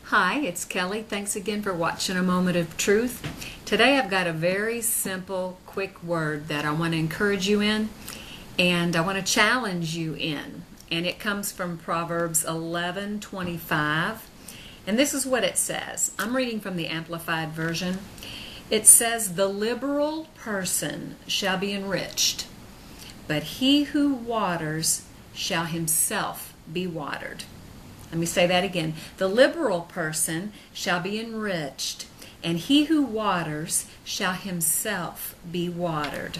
Hi, it's Kelly. Thanks again for watching A Moment of Truth. Today I've got a very simple, quick word that I want to encourage you in, and I want to challenge you in. And it comes from Proverbs 11:25. And this is what it says. I'm reading from the Amplified Version. It says, "The liberal person shall be enriched, but he who waters shall himself be watered." Let me say that again. The liberal person shall be enriched, and he who waters shall himself be watered.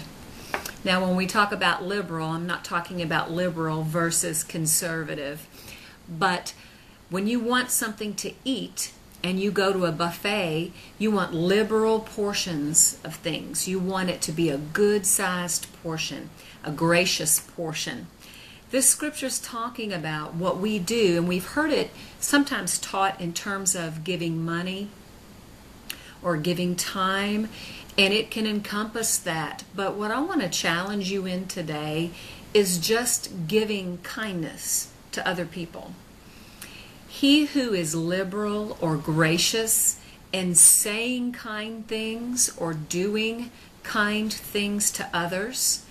Now, when we talk about liberal, I'm not talking about liberal versus conservative. But when you want something to eat and you go to a buffet, you want liberal portions of things. You want it to be a good-sized portion, a gracious portion. This scripture is talking about what we do, and we've heard it sometimes taught in terms of giving money or giving time, and it can encompass that. But what I want to challenge you in today is just giving kindness to other people. He who is liberal or gracious in saying kind things or doing kind things to others,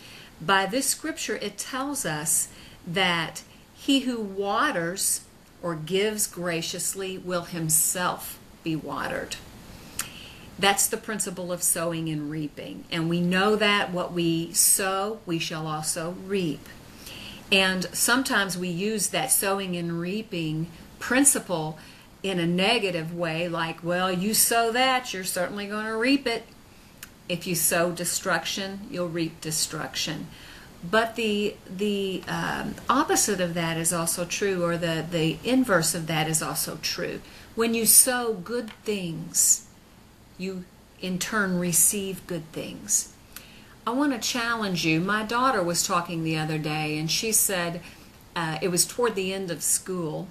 by this scripture it tells us that he who waters or gives graciously will himself be watered. That's the principle of sowing and reaping. And we know that what we sow, we shall also reap. And sometimes we use that sowing and reaping principle in a negative way, like, well, you sow that, you're certainly going to reap it. If you sow destruction, you'll reap destruction. But the opposite of that is also true, or the inverse of that is also true. When you sow good things, you in turn receive good things. I want to challenge you. My daughter was talking the other day, and she said it was toward the end of school,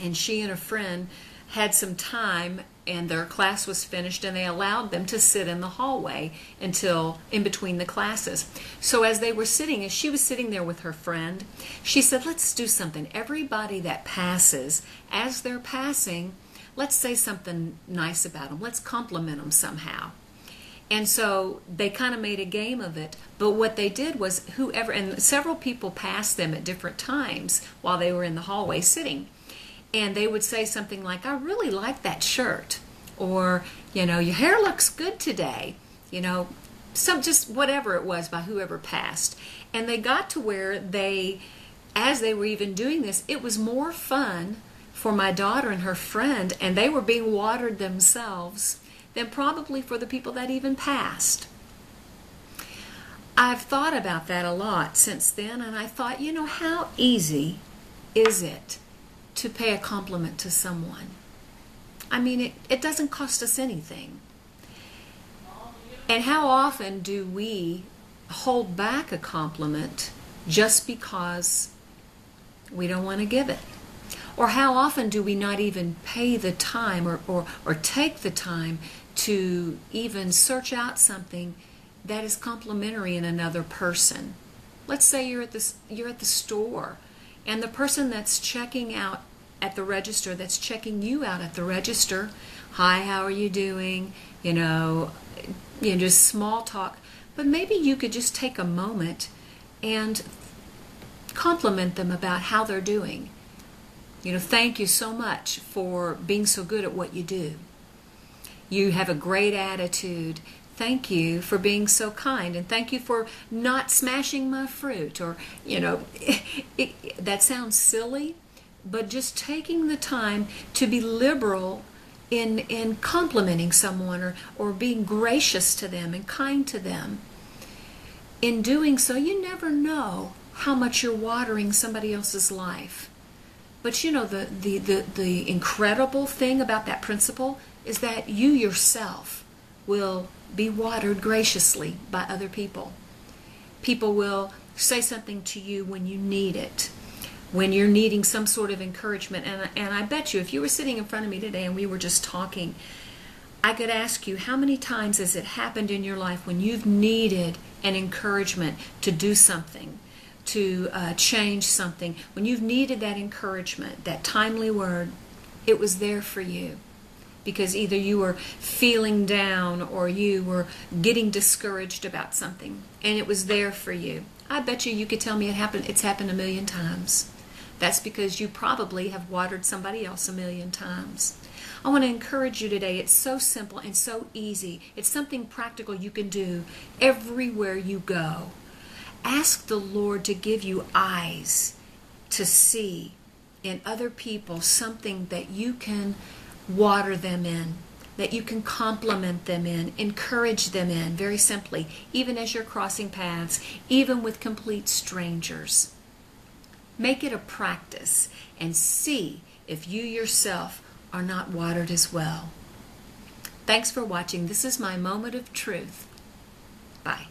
and she and a friend had some time, and their class was finished, and they allowed them to sit in the hallway until in between the classes. So as they were sitting, as she was sitting there with her friend, she said, let's do something. Everybody that passes, as they're passing, let's say something nice about them. Let's compliment them somehow. And so they kind of made a game of it. But what they did was whoever, and several people passed them at different times while they were in the hallway sitting. And they would say something like, I really like that shirt. Or, your hair looks good today. Just whatever it was by whoever passed. And they got to where as they were even doing this, it was more fun for my daughter and her friend, and they were being watered themselves, than probably for the people that even passed. I've thought about that a lot since then, and I thought, how easy is it to pay a compliment to someone? I mean, it doesn't cost us anything. And how often do we hold back a compliment just because we don't want to give it? Or how often do we not even pay the time or take the time to even search out something that is complimentary in another person? Let's say you're at the store, and the person that's checking out at the register, that's checking you out at the register, hi, how are you doing? Just small talk. But maybe you could just take a moment and compliment them about how they're doing. Thank you so much for being so good at what you do. You have a great attitude. Thank you for being so kind, and thank you for not smashing my fruit. Or, that sounds silly, but just taking the time to be liberal in complimenting someone or being gracious to them and kind to them. In doing so, you never know how much you're watering somebody else's life. But the incredible thing about that principle is that you yourself will be watered graciously by other people. People will say something to you when you need it, when you're needing some sort of encouragement. And I bet you, if you were sitting in front of me today and we were just talking, I could ask you, how many times has it happened in your life when you've needed an encouragement to do something, to change something, when you've needed that encouragement, that timely word, It was there for you. Because either you were feeling down or you were getting discouraged about something, and it was there for you. I bet you could tell me it's happened a million times. That's because you probably have watered somebody else a million times. I want to encourage you today. It's so simple and so easy. It's something practical you can do everywhere you go. Ask the Lord to give you eyes to see in other people something that you can water them in, that you can compliment them in, encourage them in, very simply, even as you're crossing paths, even with complete strangers. Make it a practice and see if you yourself are not watered as well. Thanks for watching. This is my moment of truth. Bye.